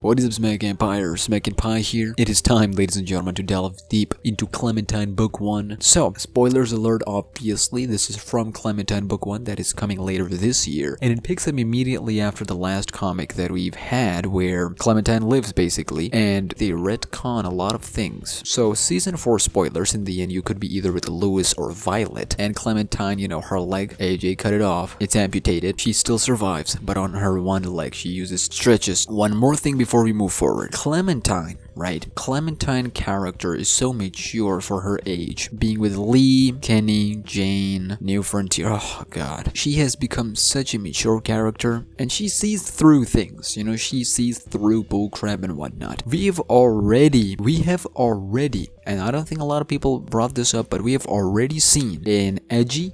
What is up, SmackNPie here. It is time, ladies and gentlemen, to delve deep into Clementine Book 1. So, spoilers alert, obviously. This is from Clementine Book 1 that is coming later this year. And it picks up immediately after the last comic that we've had where Clementine lives, basically. And they retcon a lot of things. So, Season 4 spoilers, in the end, you could be either with Louis or Violet. And Clementine, her leg, AJ cut it off. It's amputated. She still survives, but on her one leg, she uses stretches. One more thing before we move forward. Clementine, right? Clementine character is so mature for her age. Being with Lee, Kenny, Jane, New Frontier, oh god. She has become such a mature character, and she sees through things, she sees through bullcrap and whatnot. We have already, and I don't think a lot of people brought this up, but we have already seen an edgy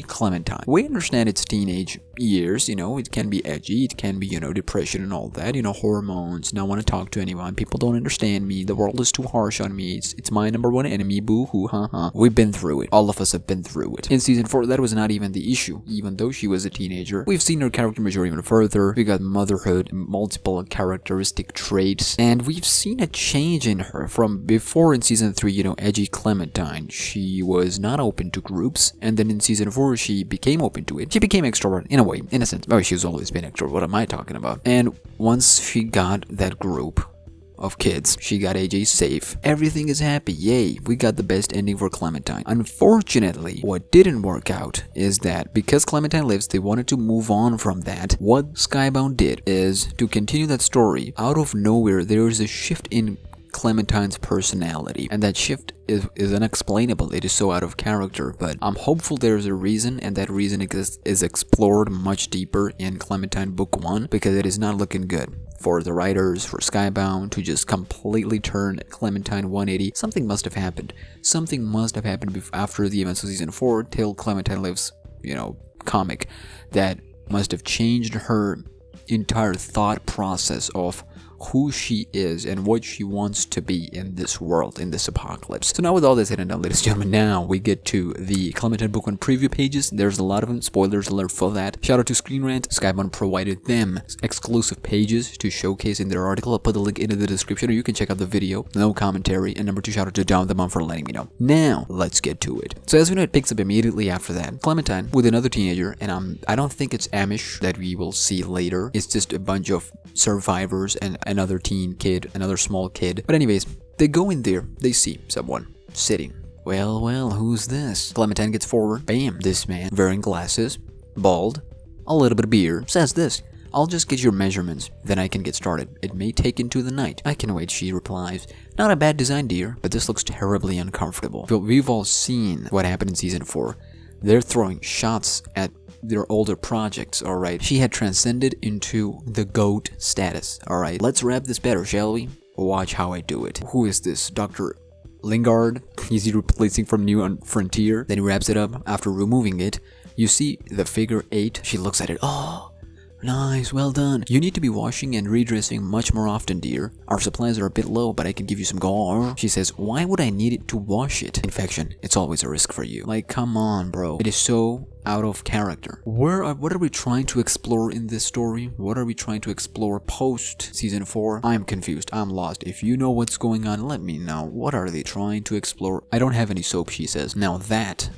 Clementine. We understand it's teenage years, it can be edgy, it can be, depression and all that, hormones, not want to talk to anyone, people don't understand me, the world is too harsh on me, it's my number one enemy, boo-hoo, haha. We've been through it. All of us have been through it. In Season 4, that was not even the issue. Even though she was a teenager, we've seen her character mature even further. We got motherhood, multiple characteristic traits, and we've seen a change in her from before in Season 3, edgy Clementine. She was not open to groups, and then in Season 4, she became open to it. She became extrovert, in a way, in a sense. Oh, she's always been extrovert. What am I talking about? And once she got that group of kids, she got AJ safe, everything is happy, yay, we got the best ending for Clementine. Unfortunately, what didn't work out is that because Clementine lives, they wanted to move on from that. What Skybound did is to continue that story. Out of nowhere, there is a shift in Clementine's personality, and that shift is unexplainable. It is so out of character, but I'm hopeful there's a reason, and that reason is explored much deeper in Clementine Book 1, because it is not looking good for the writers, for Skybound to just completely turn Clementine 180. Something must have happened. Something must have happened after the events of Season 4 till Clementine Lives, comic, that must have changed her entire thought process of who she is and what she wants to be in this world, in this apocalypse. So now with all this said and done, ladies and gentlemen, now we get to the Clementine Book 1 preview pages. There's a lot of them, spoilers alert for that. Shout out to Screen Rant, Skybound provided them exclusive pages to showcase in their article. I'll put the link into the description, or you can check out the video, no commentary. And number 2, shout out to Down the Mom for letting me know. Now, let's get to it. So as we know, it picks up immediately after that. Clementine with another teenager, and I don't think it's Amish that we will see later. It's just a bunch of survivors and another teen kid, another small kid. But anyways, they go in there, they see someone sitting. Well, who's this? Clementine gets forward. Bam, this man, wearing glasses, bald, a little bit of beard, says this: "I'll just get your measurements, then I can get started. It may take into the night." "I can wait," she replies. "Not a bad design, dear, but this looks terribly uncomfortable." But we've all seen what happened in Season 4. They're throwing shots at their older projects, alright? She had transcended into the GOAT status, alright? Let's wrap this better, shall we? Watch how I do it. Who is this? Dr. Lingard? Is he replacing from New Frontier? Then he wraps it up. After removing it, you see the figure 8. She looks at it. Oh, nice, well done. "You need to be washing and redressing much more often, dear. Our supplies are a bit low, but I can give you some gore." She says, "Why would I need it to wash it? Infection, it's always a risk for you." Like, come on, bro. It is so out of character. What are we trying to explore in this story? What are we trying to explore post Season 4? I'm confused. I'm lost. If you know what's going on, let me know. What are they trying to explore? "I don't have any soap," she says. "Now that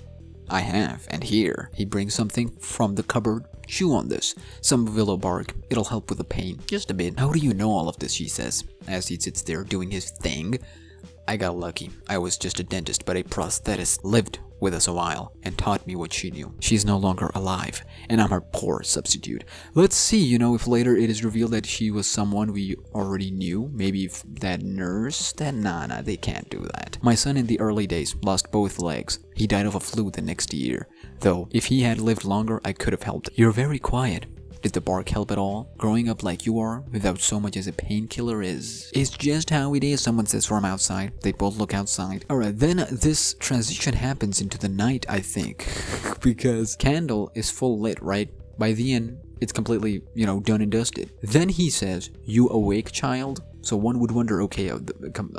I have, and here." He brings something from the cupboard. "Chew on this. Some willow bark. It'll help with the pain. Just a bit." "How do you know all of this?" she says, as he sits there doing his thing. "I got lucky. I was just a dentist, but a prosthetist lived with us a while and taught me what she knew. She's no longer alive, and I'm her poor substitute." Let's see, if later it is revealed that she was someone we already knew. Maybe if that nurse, nah, they can't do that. "My son in the early days lost both legs. He died of a flu the next year. Though, if he had lived longer, I could have helped." "You're very quiet. Did the bark help at all? Growing up like you are, without so much as a painkiller is just how it is," someone says from outside. They both look outside. Alright, then this transition happens into the night, I think. Because Candle is full lit, right? By the end, it's completely, done and dusted. Then he says, "You awake, child?" So one would wonder, okay, a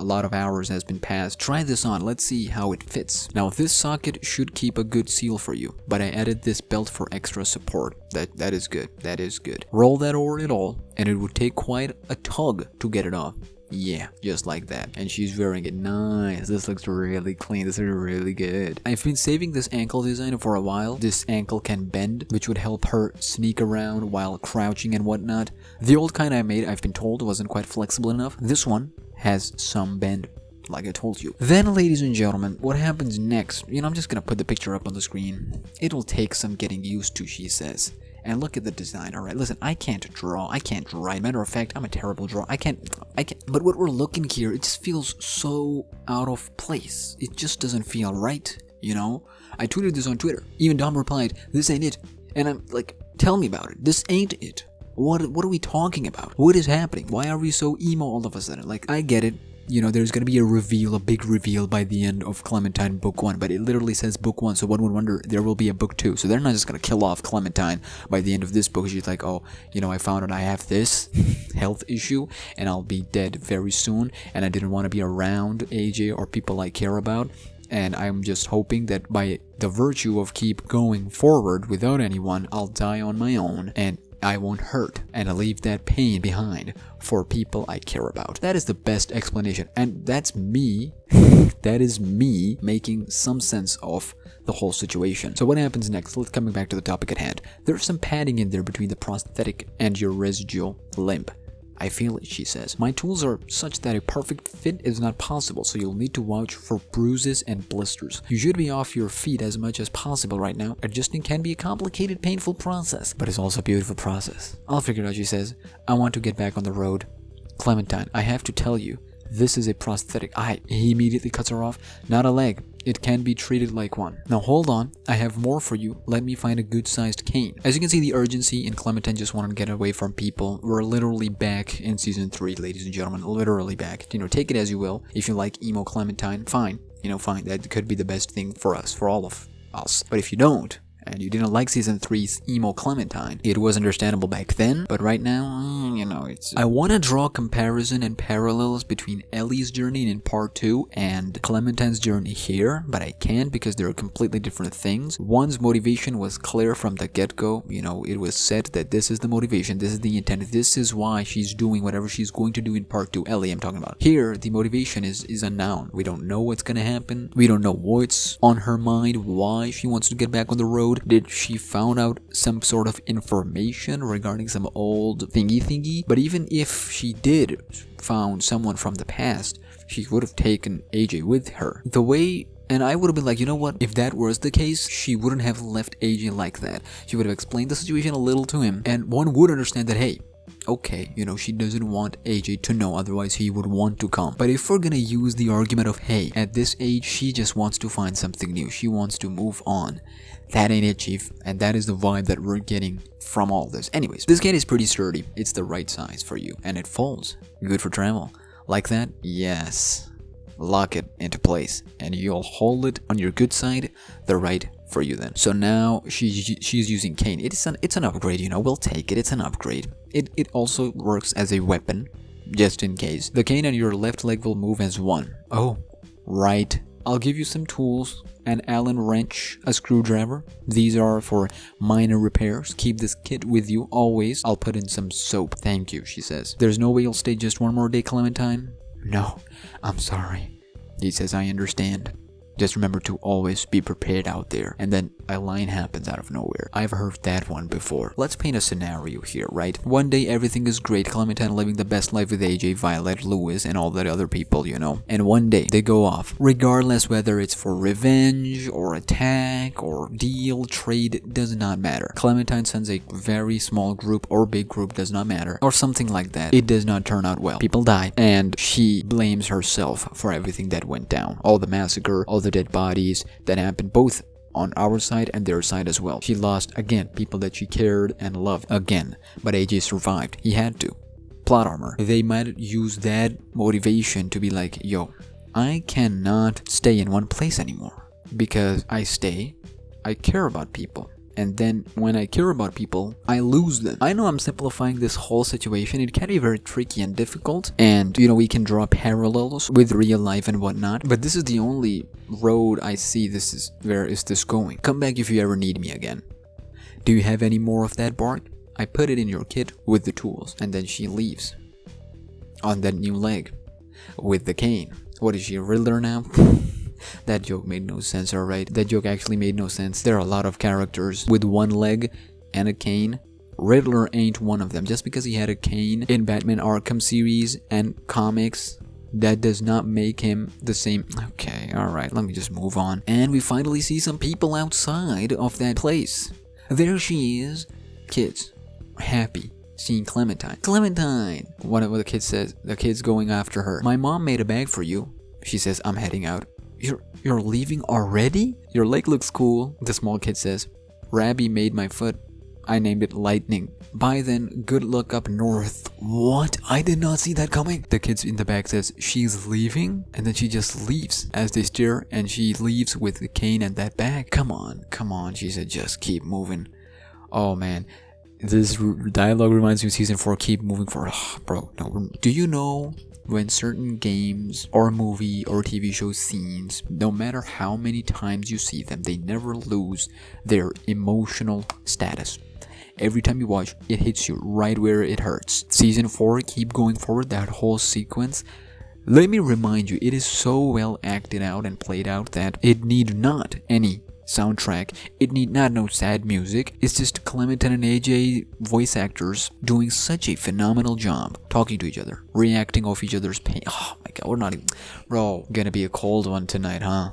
lot of hours has been passed. Try this on, let's see how it fits. Now this socket should keep a good seal for you, but I added this belt for extra support. That is good, that is good. Roll that over it all, and it would take quite a tug to get it off. Yeah, just like that. And she's wearing it. Nice. This looks really clean. This is really good. I've been saving this ankle design for a while. This ankle can bend, which would help her sneak around while crouching and whatnot. The old kind I made, I've been told, wasn't quite flexible enough. This one has some bend, like I told you. Then, ladies and gentlemen, what happens next? You know, I'm just gonna put the picture up on the screen. It'll take some getting used to, she says. And look at the design, alright? Listen, I can't draw. I can't write. Matter of fact, I'm a terrible drawer. I can't. But what we're looking here, it just feels so out of place. It just doesn't feel right, you know? I tweeted this on Twitter. Even Dom replied, "This ain't it." And I'm like, tell me about it. This ain't it. What are we talking about? What is happening? Why are we so emo all of a sudden? Like, I get it. You know, there's gonna be a big reveal by the end of Clementine Book 1, but it literally says Book 1, so one would wonder, there will be a Book 2, so they're not just gonna kill off Clementine by the end of this book. She's like, oh, you know, I found out I have this health issue, and I'll be dead very soon, and I didn't want to be around AJ or people I care about, and I'm just hoping that by the virtue of keep going forward without anyone, I'll die on my own, and I won't hurt, and I'll leave that pain behind for people I care about. That is the best explanation, and that's me. That is me making some sense of the whole situation. So what happens next? Let's coming back to the topic at hand. There's some padding in there between the prosthetic and your residual limb. I feel it, she says. My tools are such that a perfect fit is not possible, so you'll need to watch for bruises and blisters. You should be off your feet as much as possible right now. Adjusting can be a complicated, painful process, but it's also a beautiful process. I'll figure it out, she says. I want to get back on the road. Clementine, I have to tell you, this is a prosthetic. He immediately cuts her off. Not a leg. It can be treated like one. Now hold on, I have more for you. Let me find a good-sized cane. As you can see, the urgency in Clementine just wanted to get away from people. We're literally back in season 3, ladies and gentlemen. Literally back. You know, take it as you will. If you like emo Clementine, fine. You know, fine. That could be the best thing for us, for all of us. But if you don't, and you didn't like season 3's emo Clementine, it was understandable back then, but right now, you know, I want to draw comparison and parallels between Ellie's journey in part 2 and Clementine's journey here, but I can't because they're completely different things. One's motivation was clear from the get-go. You know, it was said that this is the motivation, this is the intent, this is why she's doing whatever she's going to do in part 2. Ellie, I'm talking about. Here, the motivation is unknown. We don't know what's gonna happen. We don't know what's on her mind, why she wants to get back on the road. Did she found out some sort of information regarding some old thingy? But even if she did found someone from the past, she would have taken AJ with her. And I would have been like, you know what, if that was the case, she wouldn't have left AJ like that. She would have explained the situation a little to him, and one would understand that, hey, okay, you know, she doesn't want AJ to know, otherwise he would want to come. But if we're gonna use the argument of, hey, at this age, she just wants to find something new, she wants to move on, that ain't it, chief, and that is the vibe that we're getting from all this. Anyways, this cane is pretty sturdy, it's the right size for you, and it folds, good for travel. Like that? Yes. Lock it into place, and you'll hold it on your good side, the right for you then. So now she's using cane. It's an upgrade, you know, we'll take it, it's an upgrade. It also works as a weapon, just in case. The cane on your left leg will move as one. Oh, right. I'll give you some tools, an Allen wrench, a screwdriver. These are for minor repairs. Keep this kit with you always. I'll put in some soap. Thank you, she says. There's no way you'll stay just one more day, Clementine? No, I'm sorry. He says, I understand. Just remember to always be prepared out there. And then a line happens out of nowhere. I've heard that one before. Let's paint a scenario here, right? One day everything is great. Clementine living the best life with AJ, Violet, Lewis, and all that other people, you know. And one day they go off. Regardless whether it's for revenge or attack or deal, trade, does not matter. Clementine sends a very small group or big group, does not matter. Or something like that. It does not turn out well. People die. And she blames herself for everything that went down. All the massacre, all the dead bodies that happened both on our side and their side as well. She lost, again, people that she cared and loved, again. But AJ survived. He had to. Plot armor. They might use that motivation to be like, yo, I cannot stay in one place anymore. Because I care about people. and then when I care about people, I lose them. I know I'm simplifying this whole situation. It can be very tricky and difficult, and we can draw parallels with real life and whatnot, but this is the only road I see. Where is this going? Come back if you ever need me again. Do you have any more of that bark? I put it in your kit with the tools, and then she leaves on that new leg with the cane. What is she, a Riddler now? That joke made no sense, alright? That joke actually made no sense. There are a lot of characters with one leg and a cane. Riddler ain't one of them. Just because he had a cane in Batman Arkham series and comics, that does not make him the same. Okay, alright, let me just move on. And we finally see some people outside of that place. There she is. Kids, happy, seeing Clementine. Clementine! One of the kids says, the kid's going after her. My mom made a bag for you. She says, I'm heading out. You're leaving already? Your leg looks cool. The small kid says, Rabbi made my foot. I named it Lightning. By then, good luck up north. What? I did not see that coming. The kid in the back says, she's leaving? And then she just leaves as they stare, and she leaves with the cane and that bag. Come on, she said, just keep moving. Oh man, this dialogue reminds me of season 4, keep moving forward. Oh, bro, no. Do you know when certain games or movie or TV show scenes, no matter how many times you see them, they never lose their emotional status? Every time you watch, it hits you right where it hurts. Season 4, keep going forward, that whole sequence. Let me remind you, it is so well acted out and played out that it need not any soundtrack. It need not no sad music. It's just Clementine and AJ voice actors doing such a phenomenal job talking to each other, reacting off each other's pain. Oh my god, we're not even... Bro, gonna be a cold one tonight, huh?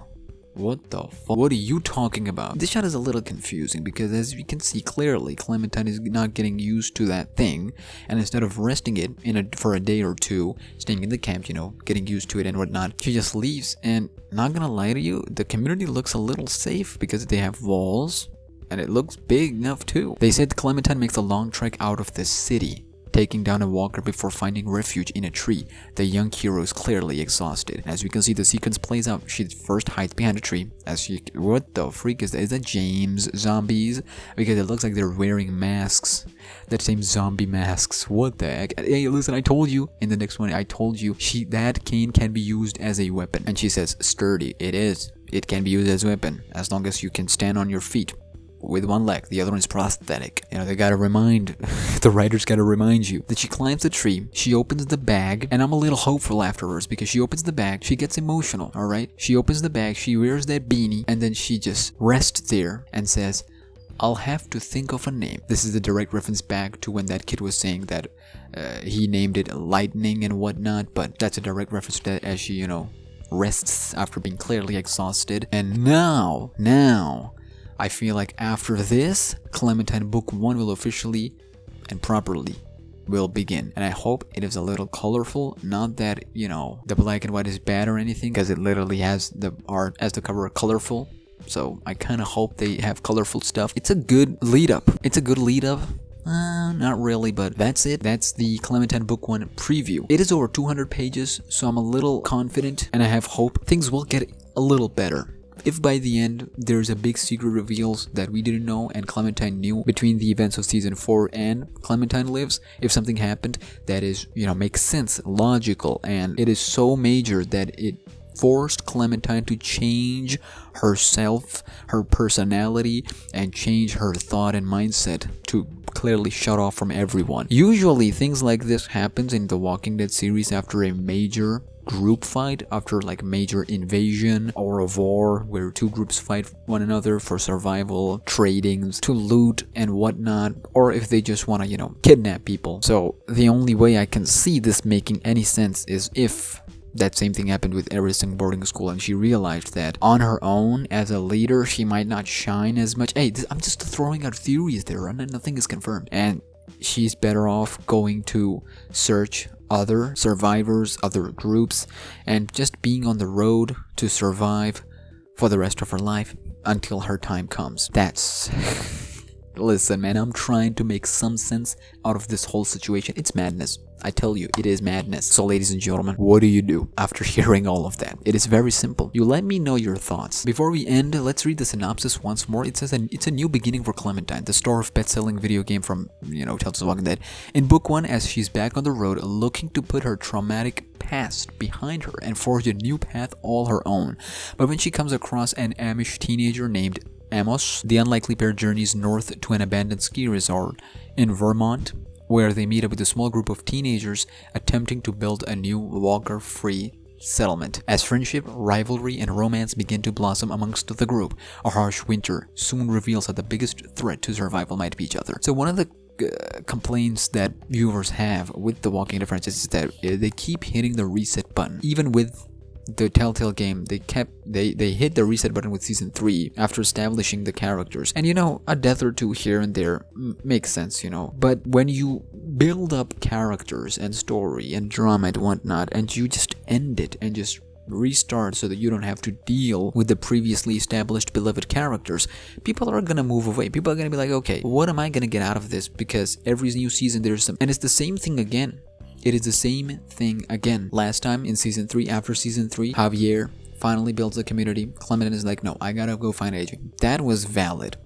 What the fuck? What are you talking about? This shot is a little confusing because, as you can see clearly, Clementine is not getting used to that thing, and instead of resting it for a day or two, staying in the camp, getting used to it and whatnot, she just leaves. And not gonna lie to you, the community looks a little safe because they have walls, and it looks big enough too. They said Clementine makes a long trek out of the city, taking down a walker before finding refuge in a tree. The young hero is clearly exhausted. As we can see, the sequence plays out. She first hides behind a tree what the freak is that? Is that James zombies? Because it looks like they're wearing masks. That same zombie masks. What the heck? Hey, listen, I told you in the next one, I told you that cane can be used as a weapon. And she says, sturdy. It is. It can be used as a weapon as long as you can stand on your feet with one leg. The other one is prosthetic. They gotta remind, the writers gotta remind you that she climbs the tree, she opens the bag, and I'm a little hopeful afterwards because she opens the bag, she gets emotional, alright? She opens the bag, she wears that beanie, and then she just rests there and says, I'll have to think of a name. This is the direct reference back to when that kid was saying that he named it Lightning and whatnot, but that's a direct reference to that as she, rests after being clearly exhausted. And now, I feel like after this, Clementine Book 1 will officially and properly will begin. And I hope it is a little colorful. Not that, the black and white is bad or anything, because it literally has the art as the cover colorful. So I kind of hope they have colorful stuff. It's a good lead up. Not really, but that's it. That's the Clementine Book 1 preview. It is over 200 pages, so I'm a little confident, and I have hope things will get a little better. If by the end there's a big secret reveals that we didn't know and Clementine knew between the events of season 4 and Clementine Lives, if something happened that is, makes sense, logical, and it is so major that it forced Clementine to change herself, her personality, and change her thought and mindset to clearly shut off from everyone. Usually things like this happens in the Walking Dead series after a major group fight, after like major invasion or a war where two groups fight one another for survival, tradings, to loot and whatnot, or if they just want to, kidnap people. So the only way I can see this making any sense is if that same thing happened with everything boarding school and she realized that on her own as a leader she might not shine as much. Hey, I'm just throwing out theories there and nothing is confirmed, and she's better off going to search other survivors, other groups, and just being on the road to survive for the rest of her life until her time comes. That's Listen, man, I'm trying to make some sense out of this whole situation. It's madness. I tell you, it is madness. So, ladies and gentlemen, what do you do after hearing all of that? It is very simple. You let me know your thoughts. Before we end, let's read the synopsis once more. It says it's a new beginning for Clementine, the star of best-selling video game from, Tales of Walking Dead. In book 1, as she's back on the road, looking to put her traumatic past behind her and forge a new path all her own. But when she comes across an Amish teenager named Amos, the unlikely pair journeys north to an abandoned ski resort in Vermont, where they meet up with a small group of teenagers attempting to build a new walker-free settlement. As friendship, rivalry, and romance begin to blossom amongst the group, a harsh winter soon reveals that the biggest threat to survival might be each other. So one of the complaints that viewers have with the Walking Dead franchise is that they keep hitting the reset button. Even with the Telltale game, they hit the reset button with season 3 after establishing the characters. And a death or two here and there makes sense, But when you build up characters and story and drama and whatnot, and you just end it and just restart so that you don't have to deal with the previously established beloved characters, people are gonna move away. People are gonna be like, okay, what am I gonna get out of this? Because every new season there's some, and it's the same thing again. It is the same thing again. Last time in season 3, after season 3, Javier finally builds a community. Clementine is like, no, I gotta go find AJ. That was valid,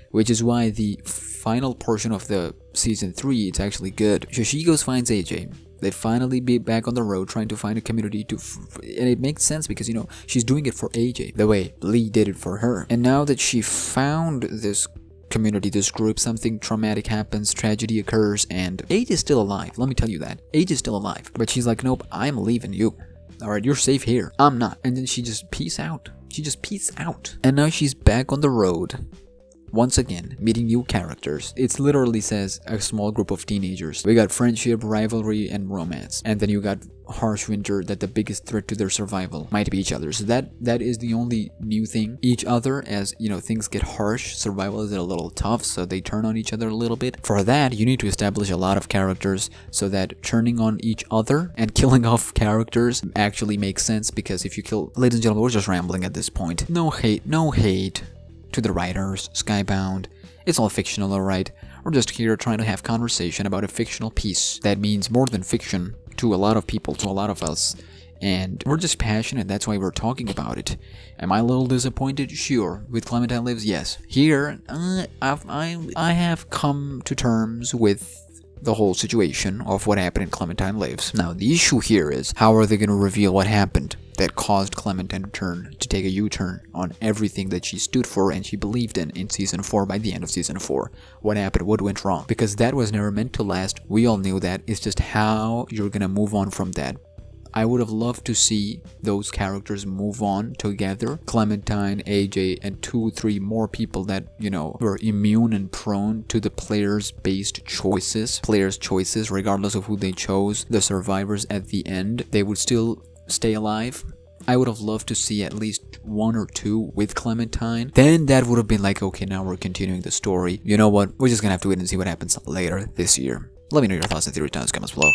which is why the final portion of the season 3, it's actually good. So she goes finds AJ. They finally be back on the road trying to find a community and it makes sense because she's doing it for AJ the way Lee did it for her. And now that she found this community, this group, something traumatic happens, tragedy occurs, and AJ is still alive. Let me tell you that. AJ is still alive. But she's like, nope, I'm leaving you. Alright, you're safe here. I'm not. And then she just peace out. And now she's back on the road. Once again, meeting new characters. It literally says a small group of teenagers. We got friendship, rivalry, and romance. And then you got harsh winter, that the biggest threat to their survival might be each other. So that is the only new thing. Each other, as things get harsh, survival is a little tough, so they turn on each other a little bit. For that, you need to establish a lot of characters so that turning on each other and killing off characters actually makes sense, because if you kill... Ladies and gentlemen, we're just rambling at this point. No hate to the writers, Skybound. It's all fictional, alright? We're just here trying to have conversation about a fictional piece that means more than fiction to a lot of people, to a lot of us. And we're just passionate, that's why we're talking about it. Am I a little disappointed? Sure. With Clementine Lives? Yes. Here, I have come to terms with the whole situation of what happened in Clementine Lives. Now, the issue here is, how are they going to reveal what happened that caused Clementine to take a U-turn on everything that she stood for and she believed in season 4 by the end of season 4? What happened? What went wrong? Because that was never meant to last. We all knew that. It's just how you're going to move on from that. I would have loved to see those characters move on together. Clementine, AJ, and 2-3 more people that, were immune and prone to the players' choices, regardless of who they chose. The survivors at the end, they would still stay alive. I would have loved to see at least 1 or 2 with Clementine. Then that would have been like, okay, now we're continuing the story. You know what? We're just gonna have to wait and see what happens later this year. Let me know your thoughts and theories down in the comments below.